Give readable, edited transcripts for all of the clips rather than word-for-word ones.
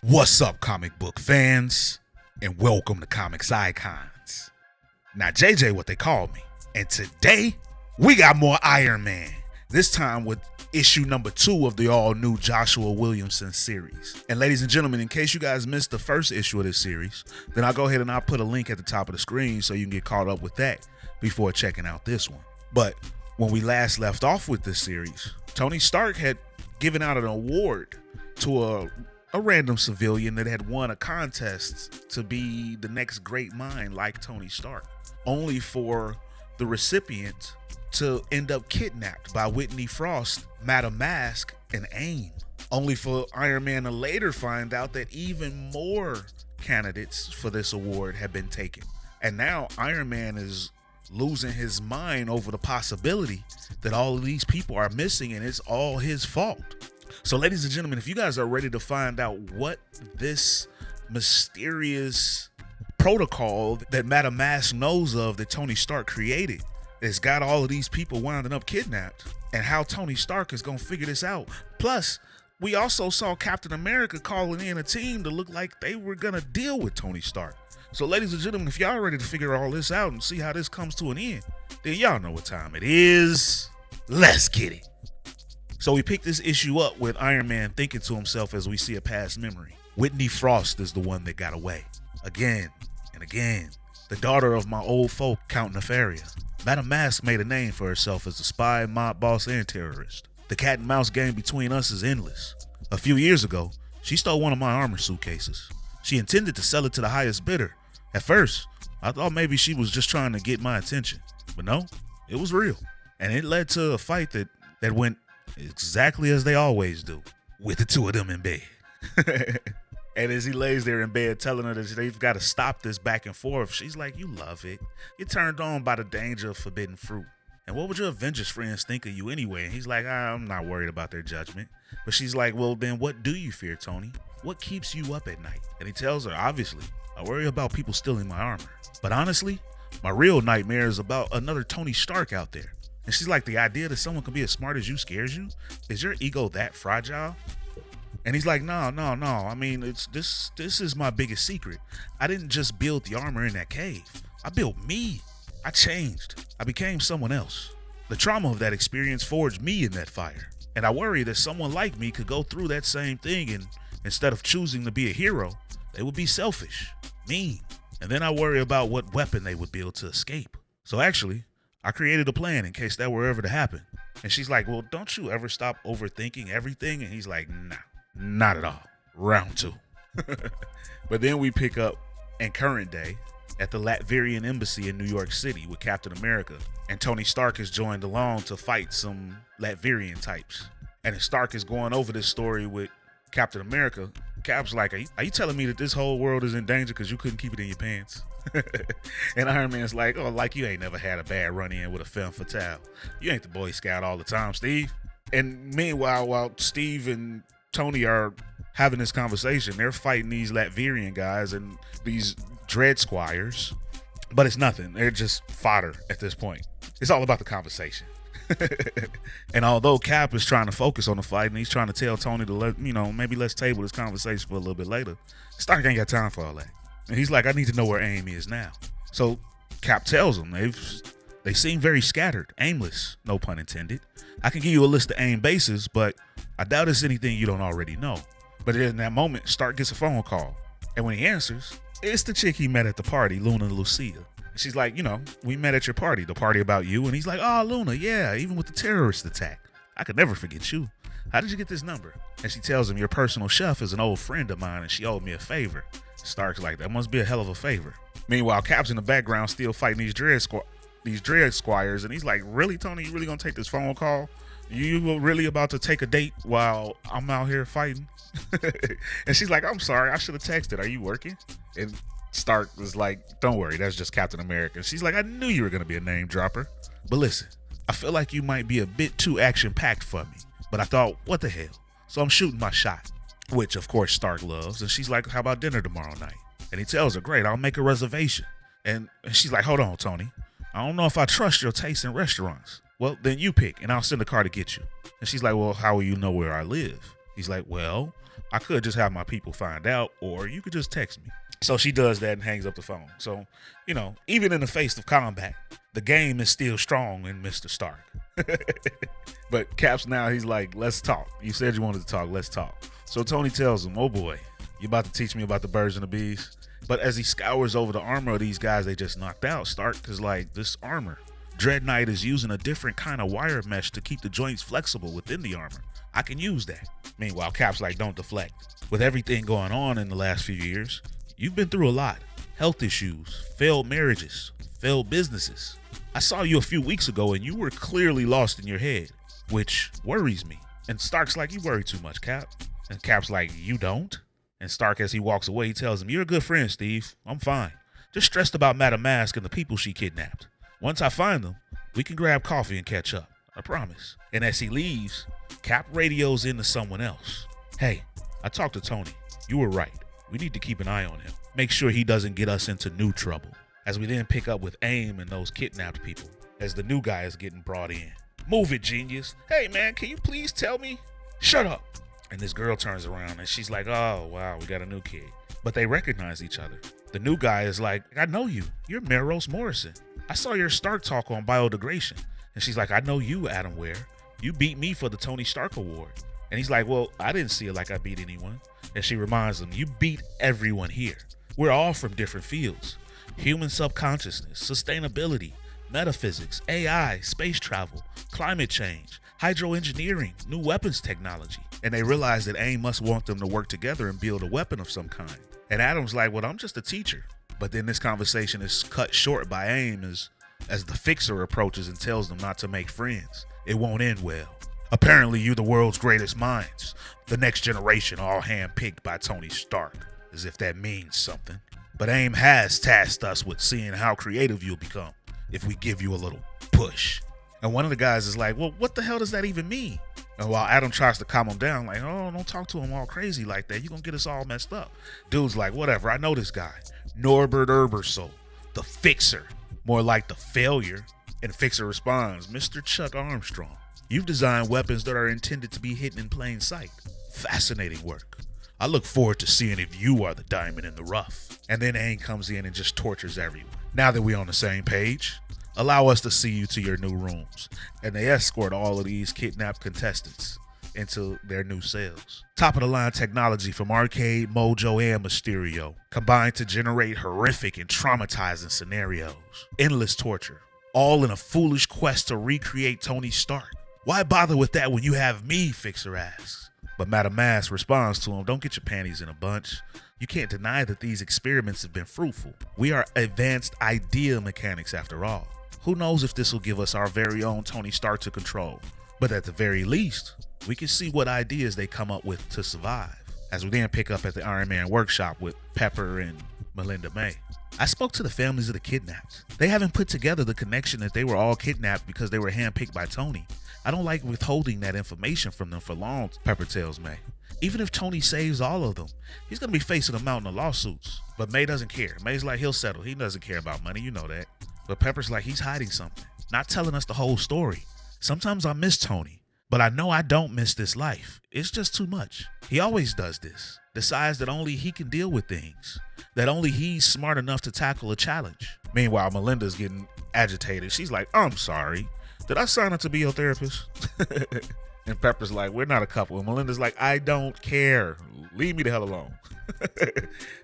What's up, comic book fans? And welcome to Comics Icons. Now, JJ, what they call me. And today, we got more Iron Man. This time with issue number 2 of the all-new Joshua Williamson series. And ladies and gentlemen, in case you guys missed the first issue of this series, then I'll go ahead and I'll put a link at the top of the screen so you can get caught up with that before checking out this one. But when we last left off with this series, Tony Stark had given out an award to a random civilian that had won a contest to be the next great mind like Tony Stark, only for the recipient to end up kidnapped by Whitney Frost, Madam Mask, and AIM, only for Iron Man to later find out that even more candidates for this award had been taken. And now Iron Man is losing his mind over the possibility that all of these people are missing and it's all his fault. So ladies and gentlemen, if you guys are ready to find out what this mysterious protocol that Madam Mask knows of that Tony Stark created that's got all of these people winding up kidnapped, and how Tony Stark is going to figure this out. Plus, we also saw Captain America calling in a team to look like they were going to deal with Tony Stark. So ladies and gentlemen, if y'all are ready to figure all this out and see how this comes to an end, then y'all know what time it is. Let's get it. So we picked this issue up with Iron Man thinking to himself as we see a past memory. Whitney Frost is the one that got away. Again and again. The daughter of my old folk, Count Nefaria. Madam Mask made a name for herself as a spy, mob boss, and terrorist. The cat and mouse game between us is endless. A few years ago, she stole one of my armor suitcases. She intended to sell it to the highest bidder. At first, I thought maybe she was just trying to get my attention. But no, it was real. And it led to a fight that went exactly as they always do, with the two of them in bed. And as he lays there in bed telling her that they've got to stop this back and forth, she's like, you love it. You're turned on by the danger of forbidden fruit. And what would your Avengers friends think of you anyway? And he's like, I'm not worried about their judgment. But she's like, well, then what do you fear, Tony? What keeps you up at night? And he tells her, obviously, I worry about people stealing my armor. But honestly, my real nightmare is about another Tony Stark out there. And she's like, the idea that someone can be as smart as you scares you? Is your ego that fragile? And he's like, no. I mean, this is my biggest secret. I didn't just build the armor in that cave. I built me. I changed. I became someone else. The trauma of that experience forged me in that fire. And I worry that someone like me could go through that same thing, and instead of choosing to be a hero, they would be selfish, mean. And then I worry about what weapon they would build to escape. So actually, I created a plan in case that were ever to happen. And she's like, well, don't you ever stop overthinking everything? And he's like, nah, not at all. Round 2. But then we pick up in current day at the Latvian embassy in New York City with Captain America. And Tony Stark has joined along to fight some Latvian types. And as Stark is going over this story with Captain America, Cap's like, are you telling me that this whole world is in danger because you couldn't keep it in your pants? And Iron Man's like, oh, like you ain't never had a bad run-in with a femme fatale. You ain't the Boy Scout all the time, Steve. And meanwhile, while Steve and Tony are having this conversation, they're fighting these Latvian guys and these dread squires. But it's nothing. They're just fodder at this point. It's all about the conversation. And although Cap is trying to focus on the fight and he's trying to tell Tony to maybe let's table this conversation for a little bit later, Stark ain't got time for all that. And he's like, I need to know where AIM is now. So Cap tells him they seem very scattered, aimless, no pun intended. I can give you a list of AIM bases, but I doubt it's anything you don't already know. But in that moment, Stark gets a phone call. And when he answers, it's the chick he met at the party, Luna Lucia. And she's like, we met at your party, the party about you. And he's like, oh, Luna, yeah, even with the terrorist attack. I could never forget you. How did you get this number? And she tells him, your personal chef is an old friend of mine and she owed me a favor. Stark's like, that must be a hell of a favor. Meanwhile, Cap's in the background still fighting these dread squires. And he's like, really, Tony? You really gonna take this phone call? You really about to take a date while I'm out here fighting? And she's like, I'm sorry, I should have texted. Are you working? And Stark was like, don't worry, that's just Captain America. She's like, I knew you were gonna be a name dropper. But listen, I feel like you might be a bit too action-packed for me. But I thought, what the hell? So I'm shooting my shot, which of course Stark loves. And she's like, how about dinner tomorrow night? And he tells her, great, I'll make a reservation. And she's like, hold on, Tony. I don't know if I trust your taste in restaurants. Well, then you pick and I'll send a car to get you. And she's like, well, how will you know where I live? He's like, well, I could just have my people find out, or you could just text me. So she does that and hangs up the phone. So, even in the face of combat, the game is still strong in Mr. Stark. But Caps now, he's like, let's talk. You said you wanted to talk. Let's talk. So Tony tells him, oh boy, you about to teach me about the birds and the bees? But as he scours over the armor of these guys they just knocked out, Stark is like, this armor, Dread Knight is using a different kind of wire mesh to keep the joints flexible within the armor. I can use that. Meanwhile, Cap's like, don't deflect. With everything going on in the last few years, you've been through a lot. Health issues, failed marriages, failed businesses. I saw you a few weeks ago and you were clearly lost in your head, which worries me. And Stark's like, you worry too much, Cap. And Cap's like, you don't? And Stark, as he walks away, he tells him, you're a good friend, Steve. I'm fine. Just stressed about Madame Mask and the people she kidnapped. Once I find them, we can grab coffee and catch up. I promise. And as he leaves, Cap radios into someone else. Hey, I talked to Tony. You were right. We need to keep an eye on him. Make sure he doesn't get us into new trouble. As we then pick up with AIM and those kidnapped people, as the new guy is getting brought in. Move it, genius. Hey, man, can you please tell me? Shut up. And this girl turns around and she's like, oh, wow, we got a new kid. But they recognize each other. The new guy is like, I know you. You're Melrose Morrison. I saw your Stark talk on biodegradation. And she's like, I know you, Adam Ware. You beat me for the Tony Stark Award. And he's like, well, I didn't see it like I beat anyone. And she reminds him, you beat everyone here. We're all from different fields. Human subconsciousness, sustainability, metaphysics, AI, space travel, climate change, hydroengineering, new weapons technology. And they realize that AIM must want them to work together and build a weapon of some kind. And Adam's like, well, I'm just a teacher. But then this conversation is cut short by AIM as the Fixer approaches and tells them not to make friends. It won't end well. Apparently, you're the world's greatest minds. The next generation, all handpicked by Tony Stark. As if that means something. But AIM has tasked us with seeing how creative you'll become if we give you a little push. And one of the guys is like, well, what the hell does that even mean? And while Adam tries to calm him down, like, oh, don't talk to him all crazy like that. You're going to get us all messed up. Dude's like, whatever, I know this guy. Norbert Ebersol, the Fixer. More like the failure. And Fixer responds, Mr. Chuck Armstrong, you've designed weapons that are intended to be hidden in plain sight. Fascinating work. I look forward to seeing if you are the diamond in the rough. And then AIM comes in and just tortures everyone. Now that we're on the same page, allow us to see you to your new rooms. And they escort all of these kidnapped contestants into their new cells. Top of the line technology from Arcade, Mojo, and Mysterio, combined to generate horrific and traumatizing scenarios. Endless torture, all in a foolish quest to recreate Tony Stark. Why bother with that when you have me, Fixer asks. But Madame Mask responds to him, don't get your panties in a bunch. You can't deny that these experiments have been fruitful. We are advanced idea mechanics after all. Who knows if this will give us our very own Tony Stark to control. But at the very least, we can see what ideas they come up with to survive. As we then pick up at the Iron Man workshop with Pepper and Melinda May. I spoke to the families of the kidnapped. They haven't put together the connection that they were all kidnapped because they were handpicked by Tony. I don't like withholding that information from them for long, Pepper tells May. Even if Tony saves all of them, he's going to be facing a mountain of lawsuits. But May doesn't care. May's like, he'll settle. He doesn't care about money, you know that. But Pepper's like, he's hiding something, not telling us the whole story. Sometimes I miss Tony, but I know I don't miss this life. It's just too much. He always does this. Decides that only he can deal with things. That only he's smart enough to tackle a challenge. Meanwhile, Melinda's getting agitated. She's like, I'm sorry. Did I sign up to be your therapist? And Pepper's like, we're not a couple. And Melinda's like, I don't care. Leave me the hell alone.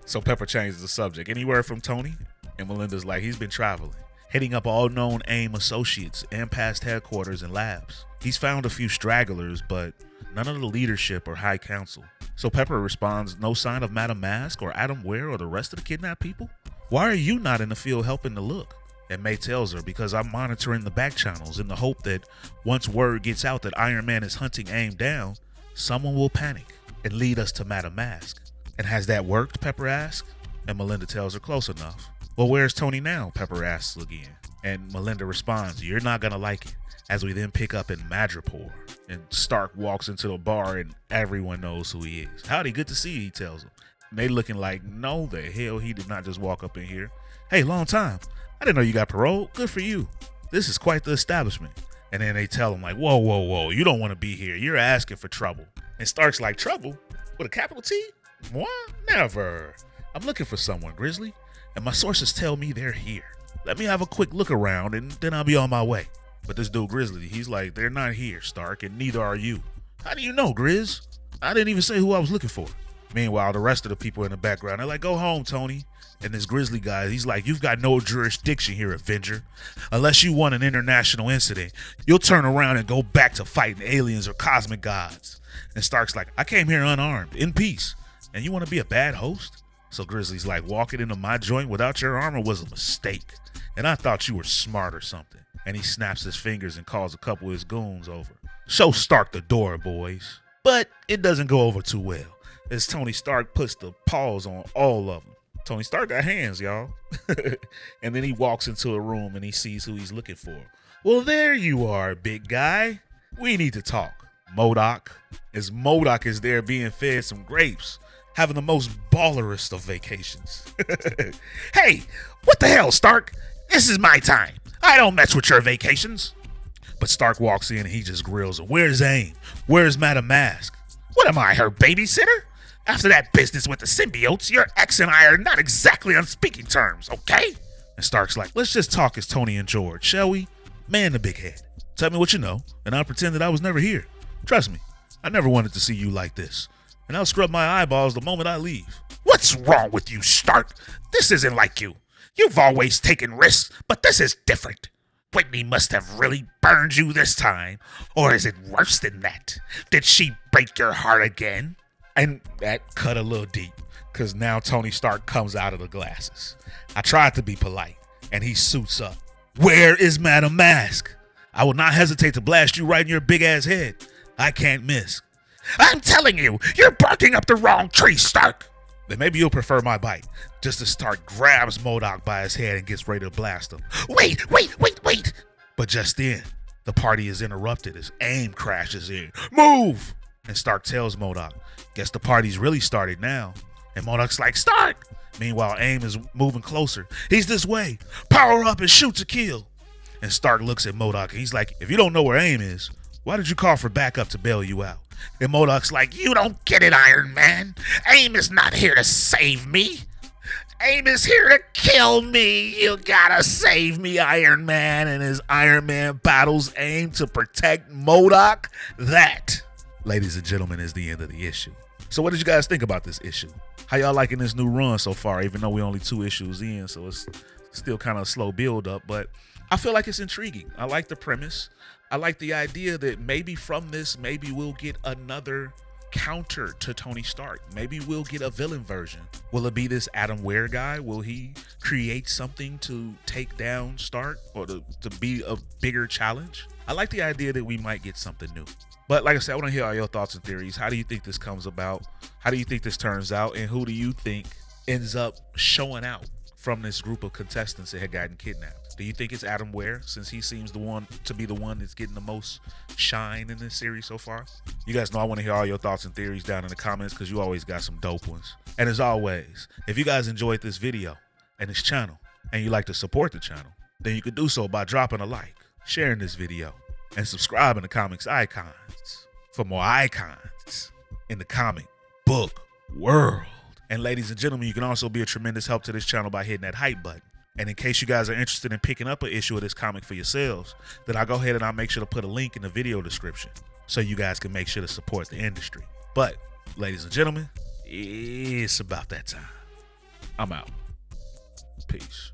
So Pepper changes the subject. Any word from Tony? And Melinda's like, he's been traveling, hitting up all known AIM associates and past headquarters and labs. He's found a few stragglers, but none of the leadership or high council. So Pepper responds, no sign of Madame Mask or Adam Ware or the rest of the kidnapped people? Why are you not in the field helping to look? And May tells her, because I'm monitoring the back channels in the hope that once word gets out that Iron Man is hunting AIM down, someone will panic and lead us to Madame Mask. And has that worked? Pepper asks. And Melinda tells her close enough. Well, where's Tony now? Pepper asks again. And Melinda responds, you're not gonna like it. As we then pick up in Madripoor. And Stark walks into the bar and everyone knows who he is. Howdy, good to see you, he tells them. And they looking like, no the hell, he did not just walk up in here. Hey, long time. I didn't know you got parole. Good for you. This is quite the establishment. And then they tell him like, whoa, whoa, whoa, you don't want to be here. You're asking for trouble. And Stark's like, trouble? With a capital T? Moi? Never. I'm looking for someone, Grizzly. And my sources tell me they're here. Let me have a quick look around and then I'll be on my way. But this dude, Grizzly, he's like, they're not here, Stark, and neither are you. How do you know, Grizz? I didn't even say who I was looking for. Meanwhile, the rest of the people in the background, they're like, go home, Tony. And this Grizzly guy, he's like, you've got no jurisdiction here, Avenger. Unless you want an international incident, you'll turn around and go back to fighting aliens or cosmic gods. And Stark's like, I came here unarmed, in peace. And you want to be a bad host? So Grizzly's like, walking into my joint without your armor was a mistake. And I thought you were smart or something. And he snaps his fingers and calls a couple of his goons over. Show Stark the door, boys. But it doesn't go over too well, as Tony Stark puts the paws on all of them. Tony Stark got hands, y'all. And then he walks into a room and he sees who he's looking for. Well, there you are, big guy. We need to talk. MODOK. As MODOK is there being fed some grapes, having the most ballerest of vacations. Hey, what the hell, Stark? This is my time. I don't mess with your vacations. But Stark walks in and he just grills him. Where's AIM? Where's Madam Mask? What am I, her babysitter? After that business with the symbiotes, your ex and I are not exactly on speaking terms, okay? And Stark's like, let's just talk as Tony and George, shall we? Man the big head. Tell me what you know, and I'll pretend that I was never here. Trust me, I never wanted to see you like this. And I'll scrub my eyeballs the moment I leave. What's wrong with you, Stark? This isn't like you. You've always taken risks, but this is different. Whitney must have really burned you this time. Or is it worse than that? Did she break your heart again? And that cut a little deep, because now Tony Stark comes out of the glasses. I tried to be polite, and he suits up. Where is Madam Mask? I will not hesitate to blast you right in your big ass head. I can't miss. I'm telling you, you're barking up the wrong tree, Stark. Then maybe you'll prefer my bite. Just as Stark grabs MODOK by his head and gets ready to blast him. Wait! But just then, the party is interrupted as AIM crashes in. Move! And Stark tells MODOK, guess the party's really started now. And MODOK's like, Stark! Meanwhile, AIM is moving closer. He's this way. Power up and shoot to kill. And Stark looks at MODOK and he's like, if you don't know where AIM is, why did you call for backup to bail you out? And MODOK's like, you don't get it, Iron Man. AIM is not here to save me. AIM is here to kill me. You gotta save me, Iron Man. And as Iron Man battles AIM to protect MODOK, that, ladies and gentlemen, is the end of the issue. So what did you guys think about this issue? How y'all liking this new run so far, even though we're only 2 issues in, so it's still kind of a slow build up, but I feel like it's intriguing. I like the premise. I like the idea that maybe from this, maybe we'll get another counter to Tony Stark. Maybe we'll get a villain version. Will it be this Adam Ware guy? Will he create something to take down Stark or to be a bigger challenge? I like the idea that we might get something new. But like I said, I want to hear all your thoughts and theories. How do you think this comes about? How do you think this turns out? And who do you think ends up showing out from this group of contestants that had gotten kidnapped? Do you think it's Adam Ware, since he seems to be the one that's getting the most shine in this series so far? You guys know I want to hear all your thoughts and theories down in the comments, because you always got some dope ones. And as always, if you guys enjoyed this video and this channel, and you like to support the channel, then you can do so by dropping a like, sharing this video, and subscribing to Comics Icons for more icons in the comic book world. And ladies and gentlemen, you can also be a tremendous help to this channel by hitting that hype button. And in case you guys are interested in picking up an issue of this comic for yourselves, then I'll go ahead and I'll make sure to put a link in the video description so you guys can make sure to support the industry. But ladies and gentlemen, it's about that time. I'm out. Peace.